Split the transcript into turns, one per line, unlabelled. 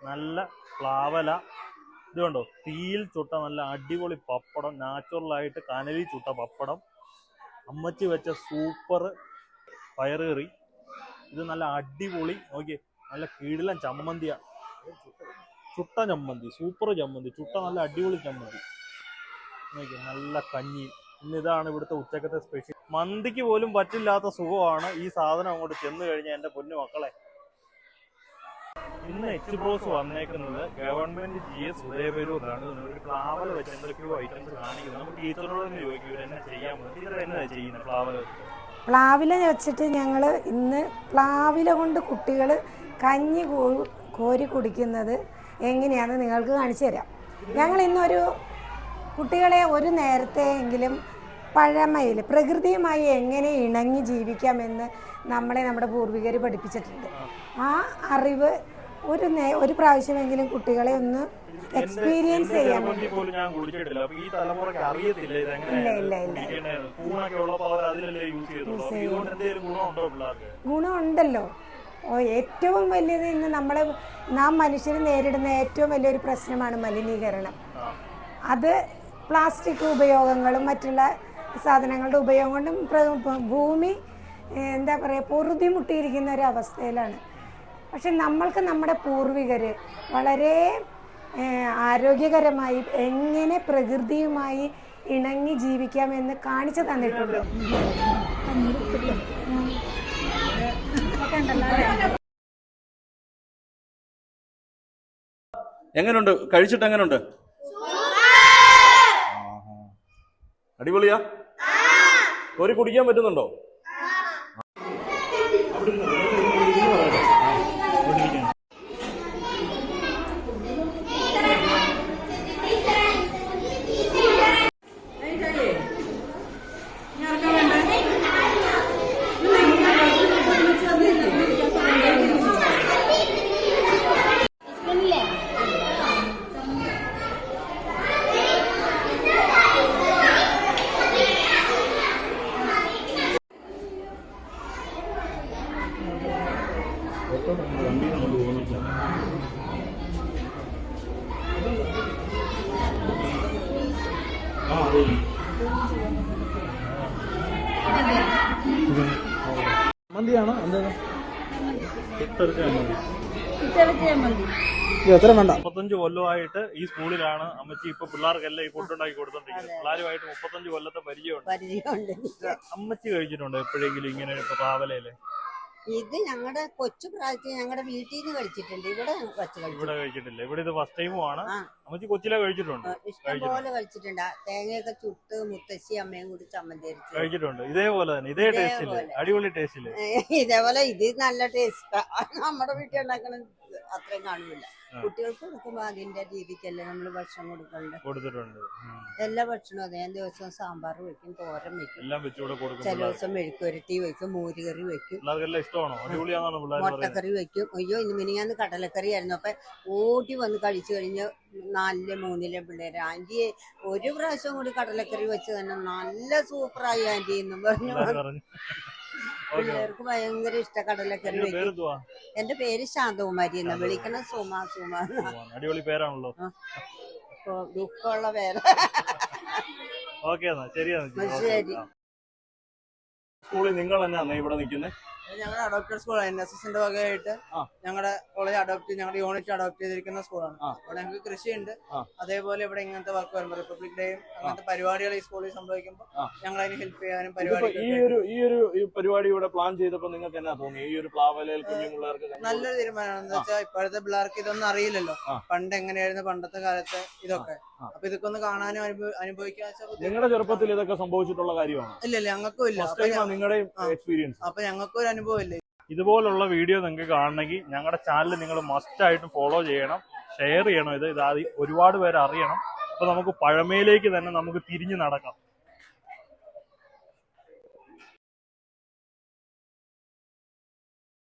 നല്ല പ്ലാവല. ഇത് കണ്ടോ, തീയിൽ ചുട്ട നല്ല അടിപൊളി പപ്പടം, നാച്ചുറലായിട്ട് കനലിൽ ചുട്ട പപ്പടം. അമ്മച്ചി വെച്ച സൂപ്പർ പയറുകറി. ഇത് നല്ല അടിപൊളി, നോക്കിയേ, നല്ല കിടിലൻ ചമ്മന്തിയാ, ചുട്ട ചമ്മന്തി, സൂപ്പർ ചമ്മന്തി, ചുട്ട നല്ല അടിപൊളി ചമ്മന്തി. നോക്കിയേ, നല്ല കഞ്ഞി. ഇതാണ് ഇവിടുത്തെ ഉച്ചക്കത്തെ സ്പെഷ്യൽ. മന്തിക്ക് പോലും പറ്റില്ലാത്ത സുഖമാണ് ഈ സാധനം അങ്ങോട്ട് ചെന്ന് കഴിഞ്ഞാൽ. എൻ്റെ പൊന്നു മക്കളെ, ഇന്ന് എച്ച് ബ്രോസ് വന്നേക്കുന്നത് ഗവൺമെന്റ് GS ഉദയപേരൂരാണ്. ഒരു പ്ലാവല വെച്ച് എന്തൊക്കെയോ ഐറ്റംസ് കാണിക്കുന്നത്. നമുക്ക് ടീച്ചറോട് തന്നെ ചോദിക്കും ഇവരെന്നെ ചെയ്യാൻ പറ്റും. ടീച്ചർ എന്നാ ചെയ്യുന്നത് പ്ലാവല വെച്ച്?
പ്ലാവില വെച്ചിട്ട് ഞങ്ങൾ ഇന്ന് പ്ലാവില കൊണ്ട് കുട്ടികൾ കഞ്ഞി കോരി കുടിക്കുന്നത് എങ്ങനെയാണെന്ന് നിങ്ങൾക്ക് കാണിച്ചു തരാം. ഞങ്ങൾ ഇന്നൊരു കുട്ടികളെ ഒരു നേരത്തെയെങ്കിലും പഴമയിൽ പ്രകൃതിയുമായി എങ്ങനെ ഇണങ്ങി ജീവിക്കാമെന്ന് നമ്മുടെ പൂർവികർ പഠിപ്പിച്ചിട്ടുണ്ട്. ആ അറിവ് ഒരു പ്രാവശ്യമെങ്കിലും കുട്ടികളെ ഒന്ന് എക്സ്പീരിയൻസ് ചെയ്യാൻ വേണ്ടി. ഗുണമുണ്ടല്ലോ. ഏറ്റവും വലിയത് ഇന്ന് നാം മനുഷ്യർ നേരിടുന്ന ഏറ്റവും വലിയൊരു പ്രശ്നമാണ് മലിനീകരണം. അത് പ്ലാസ്റ്റിക് ഉപയോഗങ്ങളും മറ്റുള്ള സാധനങ്ങളുടെ ഉപയോഗം കൊണ്ടും ഭൂമി എന്താ പറയുക, പൊറുതിമുട്ടിയിരിക്കുന്ന ഒരു അവസ്ഥയിലാണ്. പക്ഷെ നമ്മൾക്ക് നമ്മുടെ പൂർവികർ വളരെ ആരോഗ്യകരമായി എങ്ങനെ പ്രകൃതിയുമായി ഇണങ്ങി ജീവിക്കാമെന്ന് കാണിച്ചു തന്നിട്ടുണ്ട്.
എങ്ങനെയുണ്ട്? കഴിച്ചിട്ട് എങ്ങനെയുണ്ട്? അടിപൊളിയാ? കോരി കുടിക്കാൻ പറ്റുന്നുണ്ടോ? മന്തിയാണോ? എത്ര വേണ്ട? 35 കൊല്ലമായിട്ട് ഈ സ്കൂളിലാണ് അമ്മച്ചി ഇപ്പൊ പിള്ളേർക്കെല്ലാം ഈ ഫുഡ് ഉണ്ടാക്കി കൊടുത്തോണ്ടിരിക്കുന്നത്. പിള്ളേരുമായിട്ട് 35 കൊല്ലത്തെ പരിചയമുണ്ട്. അമ്മച്ചി കഴിച്ചിട്ടുണ്ടോ എപ്പോഴെങ്കിലും ഇങ്ങനെ പ്ലാവലയില്?
ഇത് ഞങ്ങളുടെ കൊച്ചു പ്രായത്തിൽ ഞങ്ങളുടെ വീട്ടിൽ നിന്ന് കഴിച്ചിട്ടുണ്ട്. ഇവിടെ
കഴിച്ചിട്ടില്ല. ഇവിടെ ഇത് ഫസ്റ്റ് ടൈമുമാണ്. അമ്മച്ചി കൊച്ചിലെ കഴിച്ചിട്ടുണ്ട്?
ഇഷ്ടംപോലെ കഴിച്ചിട്ടുണ്ട്. തേങ്ങയൊക്കെ ചുട്ട് മുത്തശ്ശി അമ്മയും കൂടി ചമ്മന്തി
കഴിച്ചിട്ടുണ്ട്. ഇതേപോലെ തന്നെ, ഇതേ ടേസ്റ്റില്, അടിപൊളി ടേസ്റ്റില്.
ഇതേപോലെ ഇത് നല്ല ടേസ്റ്റാ. നമ്മുടെ വീട്ടിൽ ഉണ്ടാക്കണ അത്രയും കാണുന്നില്ല. കുട്ടികൾക്ക് കൊടുക്കുമ്പോ അതിന്റെ രീതിക്കല്ലേ നമ്മൾ ഭക്ഷണം കൊടുത്തിട്ടുണ്ട്. എല്ലാ ഭക്ഷണവും അതെ. ദിവസവും സാമ്പാർ വെക്കും, തോരൻ വെക്കും, ചില ദിവസം മെഴുക്കുരട്ടി വെക്കും, മോരുകറി വെക്കും, മുട്ടക്കറി വെക്കും. അയ്യോ, ഇന്ന് മിനിങ്ങാന്ന് കടലക്കറി ആയിരുന്നു. അപ്പൊ ഓടി വന്ന് കഴിച്ചു കഴിഞ്ഞ് 4, 3 പിള്ളേര്, ആന്റി ഒരു പ്രാവശ്യം കൂടി കടലക്കറി വെച്ച് തന്നെ നല്ല സൂപ്പറായി ആന്റി എന്നും പറഞ്ഞു. പിള്ളേർക്ക് ഭയങ്കര ഇഷ്ട കടലക്കറി വെക്കും. എന്റെ പേര് ശാന്തകുമാരി എന്നാ വിളിക്കണ. സുമ
അടിപൊളി പേരാണല്ലോ.
ദുഃഖമുള്ള പേര്.
ശരി. സ്കൂളിൽ നിങ്ങൾ തന്നെയാണ് ഇവിടെ നിൽക്കുന്നത്?
ഞങ്ങളുടെ അഡോപ്റ്റഡ് സ്കൂൾ NSSന്റെ വകയായിട്ട് ഞങ്ങളുടെ കോളേജ് ഞങ്ങളുടെ യൂണിറ്റ് അഡോപ്റ്റ് ചെയ്തിരിക്കുന്ന സ്കൂളാണ്. അവിടെ ഞങ്ങൾക്ക് കൃഷിയുണ്ട്. അതേപോലെ ഇവിടെ ഇങ്ങനത്തെ വർക്ക് വരുമ്പോൾ റിപ്പബ്ലിക് ഡേയും അങ്ങനത്തെ പരിപാടികൾ ഈ സ്കൂളിൽ സംഭവിക്കുമ്പോൾ ഞങ്ങൾ അതിന് ഹെൽപ്പ് ചെയ്യാനും പരിപാടി.
ഈ ഒരു പരിപാടി ഇവിടെ പ്ലാൻ ചെയ്തപ്പോൾ നിങ്ങൾക്ക് എന്നാ തോന്നി? ഈ ഒരു പ്ലാവലയിൽ കുഞ്ഞുപിള്ളേർക്ക്
നല്ലൊരു തീരുമാനമാണ്. എന്താ വെച്ചാൽ ഇപ്പോഴത്തെ പിള്ളേർക്ക് ഇതൊന്നും അറിയില്ലല്ലോ. പണ്ട് എങ്ങനെയായിരുന്നു പണ്ടത്തെ കാലത്ത് ഇതൊക്കെ. അപ്പൊ ഇതൊക്കെ ഒന്ന് കാണാനും അനുഭവിക്കാൻ.
നിങ്ങളുടെ ചെറുപ്പത്തിൽ ഇതൊക്കെ സംഭവിച്ചിട്ടുള്ള കാര്യമാണ്?
ഇല്ല, ഞങ്ങൾക്കും ഇല്ല.
നിങ്ങളുടെ എക്സ്പീരിയൻസ്.
അപ്പൊ ഞങ്ങൾക്കും ഒരു അനുഭവം ഇല്ല.
ഇതുപോലുള്ള വീഡിയോ നിങ്ങൾക്ക് കാണണമെങ്കിൽ ഞങ്ങളുടെ ചാനൽ നിങ്ങൾ മസ്റ്റ് ആയിട്ട് ഫോളോ ചെയ്യണം, ഷെയർ ചെയ്യണം. ഇത് ഒരുപാട് പേര് അറിയണം. അപ്പൊ നമുക്ക് പഴമയിലേക്ക് തന്നെ നമുക്ക് തിരിഞ്ഞു നടക്കാം.